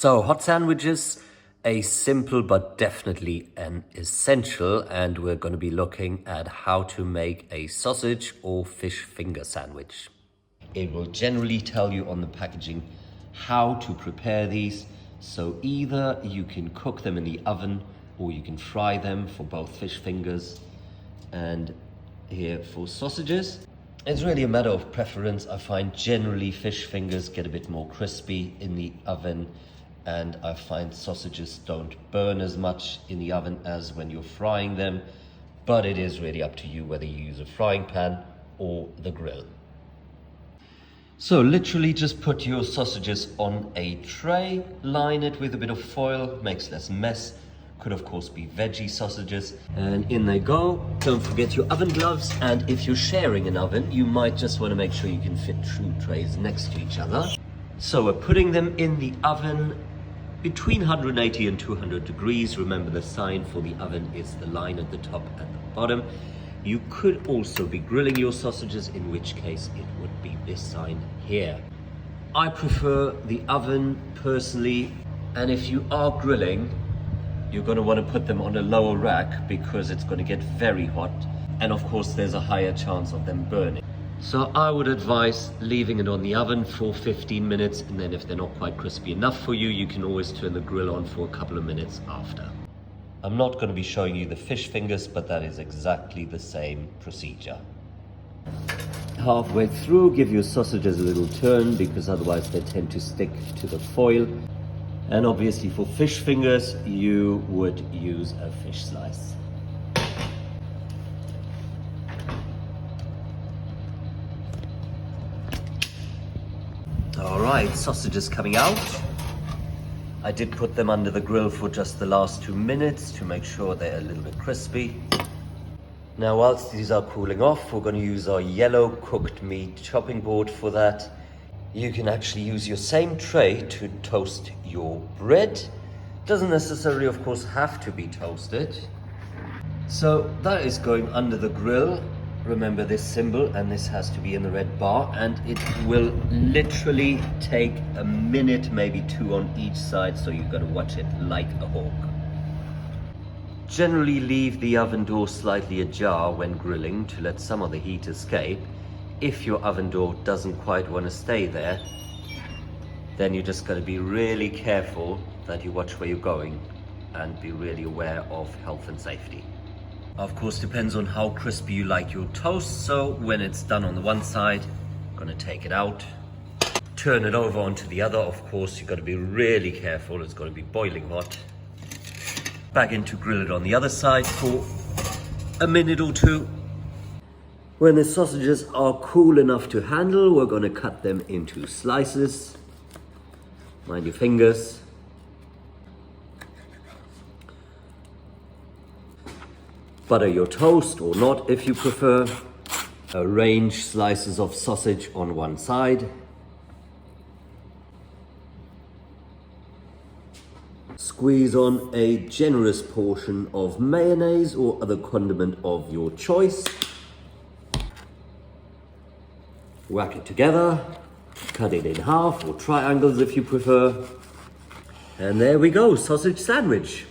So, hot sandwiches, a simple but definitely an essential, and we're going to be looking at how to make a sausage or fish finger sandwich. It will generally tell you on the packaging how to prepare these, so either you can cook them in the oven or you can fry them for both fish fingers and here for sausages. It's really a matter of preference. I find generally fish fingers get a bit more crispy in the oven, and I find sausages don't burn as much in the oven as when you're frying them, but it is really up to you whether you use a frying pan or the grill. So literally just put your sausages on a tray, line it with a bit of foil, makes less mess. Could of course be veggie sausages, and in they go. Don't forget your oven gloves, and if you're sharing an oven, you might just want to make sure you can fit two trays next to each other. So we're putting them in the oven between 180 and 200 degrees. Remember, the sign for the oven is the line at the top and the bottom. You could also be grilling your sausages, in which case it would be this sign here. I prefer the oven personally, and if you are grilling, you're going to want to put them on a lower rack because it's going to get very hot, and of course there's a higher chance of them burning. So I would advise leaving it on the oven for 15 minutes, and then if they're not quite crispy enough for you, you can always turn the grill on for a couple of minutes after. I'm not going to be showing you the fish fingers, but that is exactly the same procedure. Halfway through, give your sausages a little turn because otherwise they tend to stick to the foil. And obviously for fish fingers, you would use a fish slice. All right, sausages coming out. I did put them under the grill for just the last 2 minutes to make sure they're a little bit crispy. Now, whilst these are cooling off, we're going to use our yellow cooked meat chopping board for that. You can actually use your same tray to toast your bread. Doesn't necessarily, of course, have to be toasted. So that is going under the grill. Remember this symbol, and this has to be in the red bar, and it will literally take a minute, maybe two on each side, so you've got to watch it like a hawk. Generally leave the oven door slightly ajar when grilling to let some of the heat escape. If your oven door doesn't quite want to stay there, then you just got to be really careful that you watch where you're going and be really aware of health and safety. Of course, depends on how crispy you like your toast. So when it's done on the one side, I'm gonna take it out, turn it over onto the other. Of course, you've got to be really careful. It's got to be boiling hot. Back in to grill it on the other side for a minute or two. When the sausages are cool enough to handle, we're gonna cut them into slices. Mind your fingers. Butter your toast, or not if you prefer. Arrange slices of sausage on one side. Squeeze on a generous portion of mayonnaise or other condiment of your choice. Whack it together. Cut it in half or triangles if you prefer. And there we go, sausage sandwich.